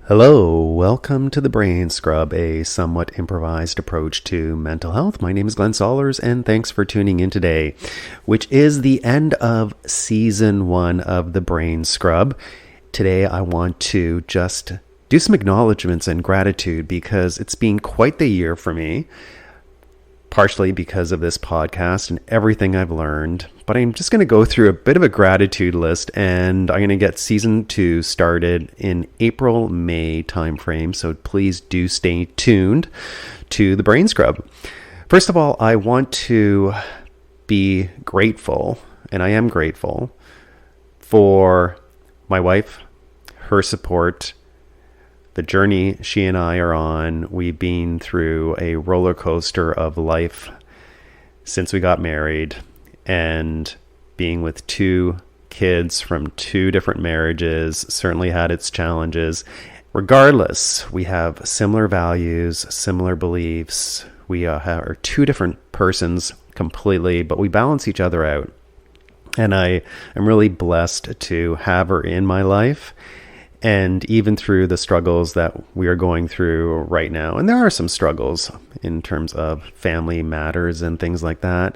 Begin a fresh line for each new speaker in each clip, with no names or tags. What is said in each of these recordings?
Hello, welcome to the Brain Scrub, a somewhat improvised approach to mental health. My name is Glenn Sollers, and thanks for tuning in today, which is the end of season 1 of the Brain Scrub. Today, I want to just do some acknowledgements and gratitude because it's been quite the year for me, partially because of this podcast and everything I've learned. But I'm just going to go through a bit of a gratitude list, and I'm going to get season 2 started in April-May timeframe. So please do stay tuned to the Brain Scrub. First of all, I want to be grateful, and I am grateful for my wife, her support, the journey she and I are on. We've been through a roller coaster of life since we got married, and being with 2 kids from 2 different marriages certainly had its challenges. Regardless, we have similar values, similar beliefs. We are 2 different persons completely, but we balance each other out. And I am really blessed to have her in my life. And even through the struggles that we are going through right now, and there are some struggles in terms of family matters and things like that,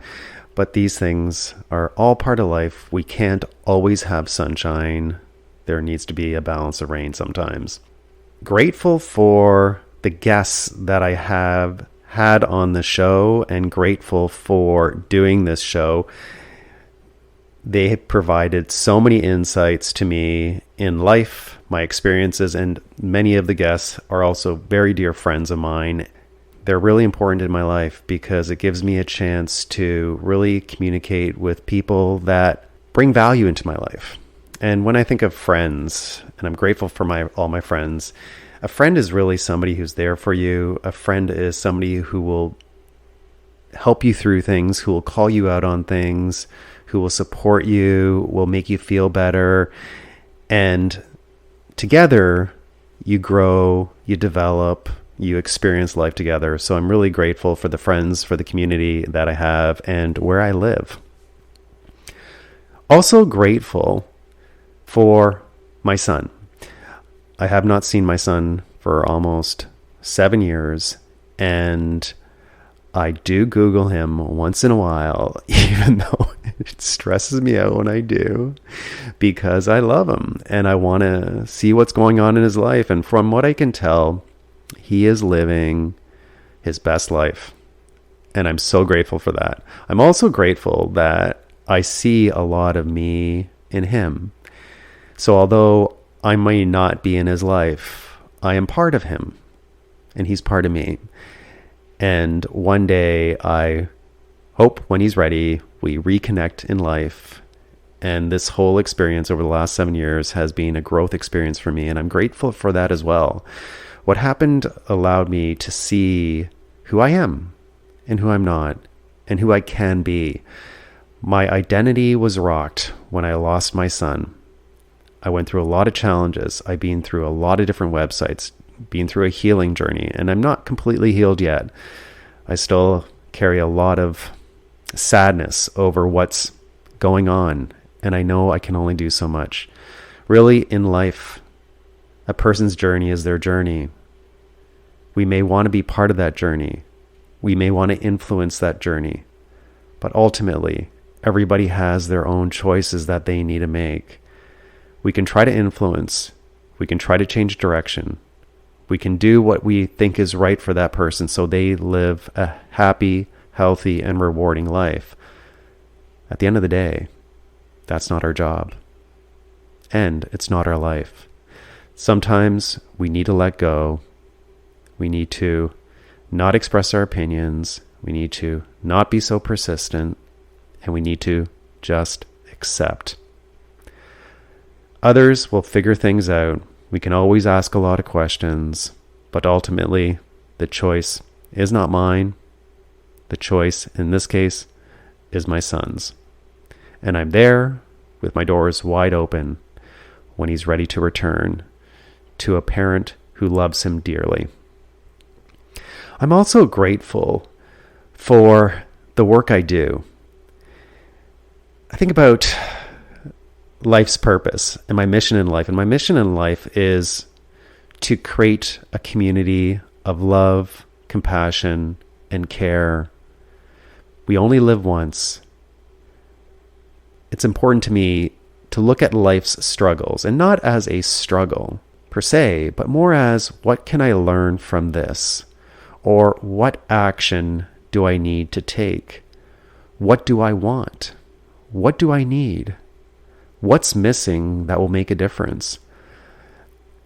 but these things are all part of life. We can't always have sunshine. There needs to be a balance of rain sometimes. Grateful for the guests that I have had on the show, and grateful for doing this show. They have provided so many insights to me in life, my experiences, and many of the guests are also very dear friends of mine. They're really important in my life because it gives me a chance to really communicate with people that bring value into my life. And when I think of friends, and I'm grateful for all my friends, a friend is really somebody who's there for you. A friend is somebody who will help you through things, who will call you out on things, who will support you, will make you feel better. And together, you grow, you develop, you experience life together. So I'm really grateful for the friends, for the community that I have, and where I live. Also grateful for my son. I have not seen my son for almost 7 years, and I do Google him once in a while, even though it stresses me out when I do, because I love him and I want to see what's going on in his life. And from what I can tell, he is living his best life. And I'm so grateful for that. I'm also grateful that I see a lot of me in him. So although I may not be in his life, I am part of him and he's part of me. And one day, I hope when he's ready, we reconnect in life. And this whole experience over the last 7 years has been a growth experience for me. And I'm grateful for that as well. What happened allowed me to see who I am and who I'm not and who I can be. My identity was rocked when I lost my son. I went through a lot of challenges. I've been through a lot of different websites, been through a healing journey, and I'm not completely healed yet. I still carry a lot of sadness over what's going on, and I know I can only do so much. Really, in life, a person's journey is their journey. We may want to be part of that journey. We may want to influence that journey. But ultimately, everybody has their own choices that they need to make. We can try to influence. We can try to change direction. We can do what we think is right for that person so they live a happy, healthy, and rewarding life. At the end of the day, that's not our job. And it's not our life. Sometimes we need to let go. We need to not express our opinions. We need to not be so persistent. And we need to just accept. Others will figure things out. We can always ask a lot of questions, but ultimately, the choice is not mine. The choice, in this case, is my son's. And I'm there with my doors wide open when he's ready to return to a parent who loves him dearly. I'm also grateful for the work I do. I think about life's purpose and my mission in life. And my mission in life is to create a community of love, compassion, and care. We only live once. It's important to me to look at life's struggles, and not as a struggle per se, but more as, what can I learn from this? Or what action do I need to take? What do I want? What do I need? What's missing that will make a difference?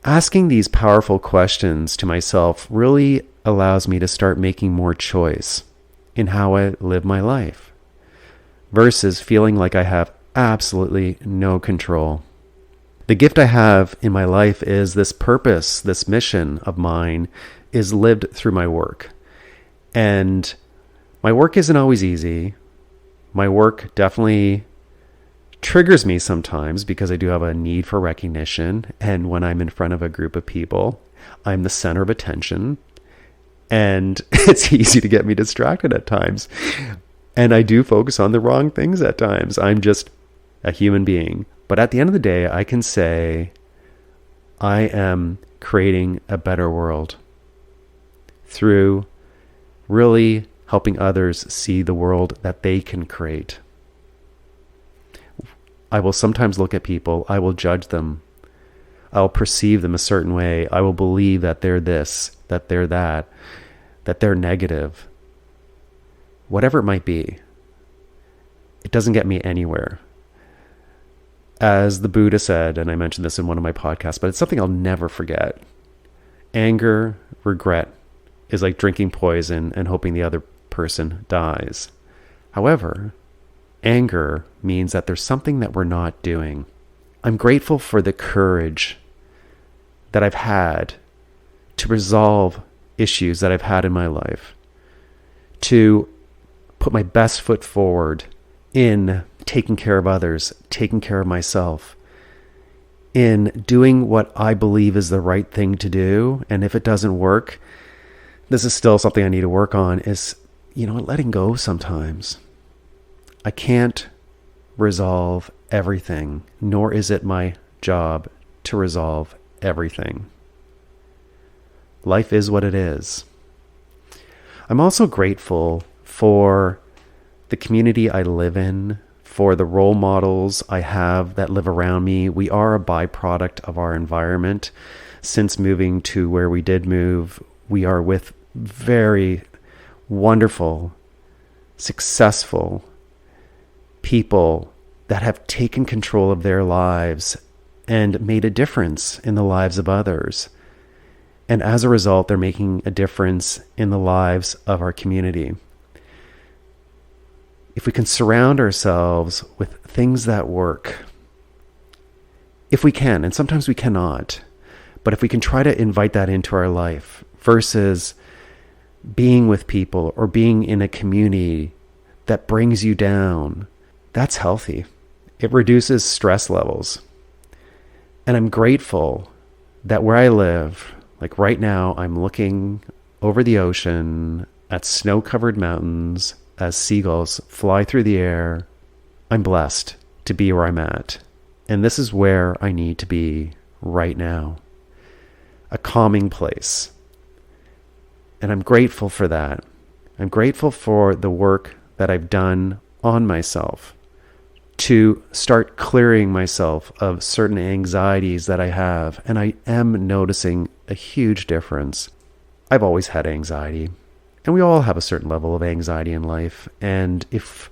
Asking these powerful questions to myself really allows me to start making more choice in how I live my life, versus feeling like I have absolutely no control. The gift I have in my life is this purpose, this mission of mine is lived through my work. And my work isn't always easy. My work definitely triggers me sometimes because I do have a need for recognition. And when I'm in front of a group of people, I'm the center of attention. And it's easy to get me distracted at times. And I do focus on the wrong things at times. I'm just a human being. But at the end of the day, I can say I am creating a better world through really helping others see the world that they can create. I will sometimes look at people, I will judge them, I'll perceive them a certain way, I will believe that they're this, that they're that they're negative. Whatever it might be, it doesn't get me anywhere. As the Buddha said, and I mentioned this in one of my podcasts, but it's something I'll never forget. Anger, regret is like drinking poison and hoping the other person dies. However, anger means that there's something that we're not doing. I'm grateful for the courage that I've had to resolve issues that I've had in my life, to put my best foot forward in taking care of others, taking care of myself, in doing what I believe is the right thing to do. And if it doesn't work, this is still something I need to work on, is, letting go sometimes. I can't resolve everything, nor is it my job to resolve everything. Life is what it is. I'm also grateful for the community I live in, for the role models I have that live around me. We are a byproduct of our environment. Since moving to where we did move, we are with very wonderful, successful people that have taken control of their lives and made a difference in the lives of others. And as a result, they're making a difference in the lives of our community. If we can surround ourselves with things that work, if we can, and sometimes we cannot, but if we can try to invite that into our life versus being with people or being in a community that brings you down, that's healthy. It reduces stress levels. And I'm grateful that where I live, like right now, I'm looking over the ocean at snow-covered mountains as seagulls fly through the air. I'm blessed to be where I'm at. And this is where I need to be right now. A calming place. And I'm grateful for that. I'm grateful for the work that I've done on myself to start clearing myself of certain anxieties that I have. And I am noticing a huge difference. I've always had anxiety. And we all have a certain level of anxiety in life. And if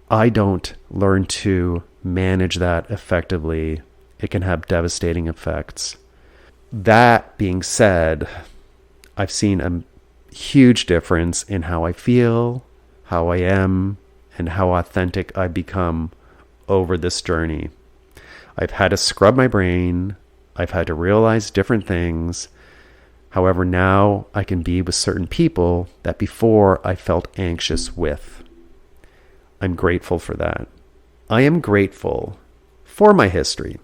I don't learn to manage that effectively, it can have devastating effects. That being said, I've seen a huge difference in how I feel, how I am, and how authentic I've become over this journey. I've had to scrub my brain. I've had to realize different things. However, now I can be with certain people that before I felt anxious with. I'm grateful for that. I am grateful for my history.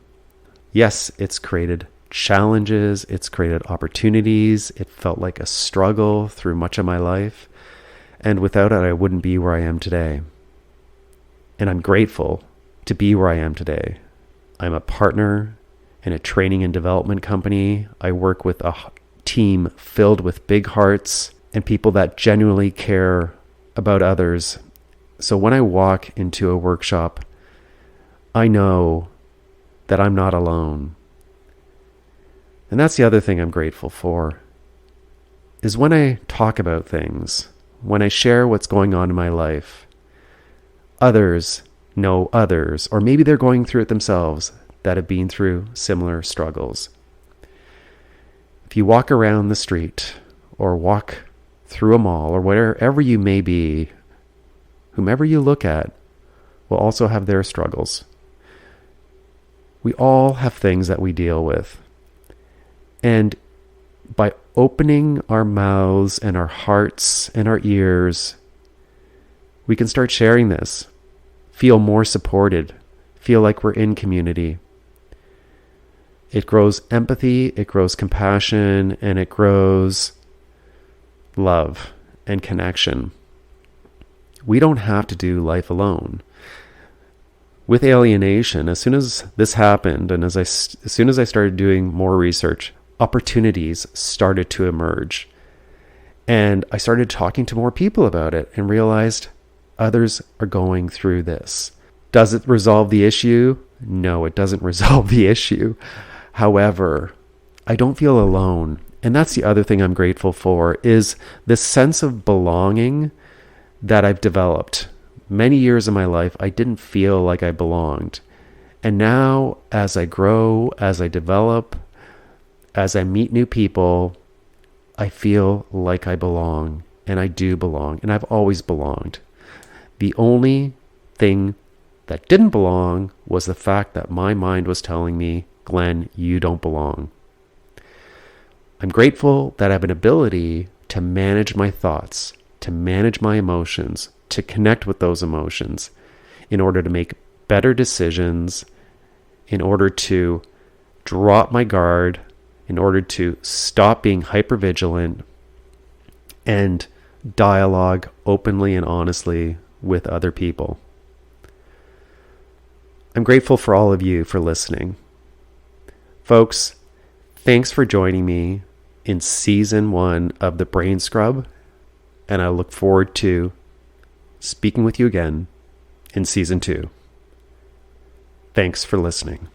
Yes, it's created challenges, it's created opportunities. It felt like a struggle through much of my life. And without it, I wouldn't be where I am today. And I'm grateful to be where I am today. I'm a partner in a training and development company. I work with a team filled with big hearts and people that genuinely care about others. So when I walk into a workshop, I know that I'm not alone. And that's the other thing I'm grateful for, is when I talk about things, when I share what's going on in my life, others know others, or maybe they're going through it themselves, that have been through similar struggles. If you walk around the street or walk through a mall or wherever you may be, whomever you look at will also have their struggles. We all have things that we deal with. And by opening our mouths and our hearts and our ears, we can start sharing this, feel more supported, feel like we're in community. It grows empathy, it grows compassion, and it grows love and connection. We don't have to do life alone. With alienation, as soon as this happened, and as soon as I started doing more research, opportunities started to emerge. And I started talking to more people about it and realized others are going through this. Does it resolve the issue? No, it doesn't resolve the issue. However, I don't feel alone. And that's the other thing I'm grateful for, is this sense of belonging that I've developed. Many years of my life, I didn't feel like I belonged. And now, as I grow, as I develop, as I meet new people, I feel like I belong. And I do belong. And I've always belonged. The only thing that didn't belong was the fact that my mind was telling me, Glenn, you don't belong. I'm grateful that I have an ability to manage my thoughts, to manage my emotions, to connect with those emotions in order to make better decisions, in order to drop my guard, in order to stop being hypervigilant and dialogue openly and honestly with other people. I'm grateful for all of you for listening. Folks, thanks for joining me in season 1 of the Brain Scrub, and I look forward to speaking with you again in season 2. Thanks for listening.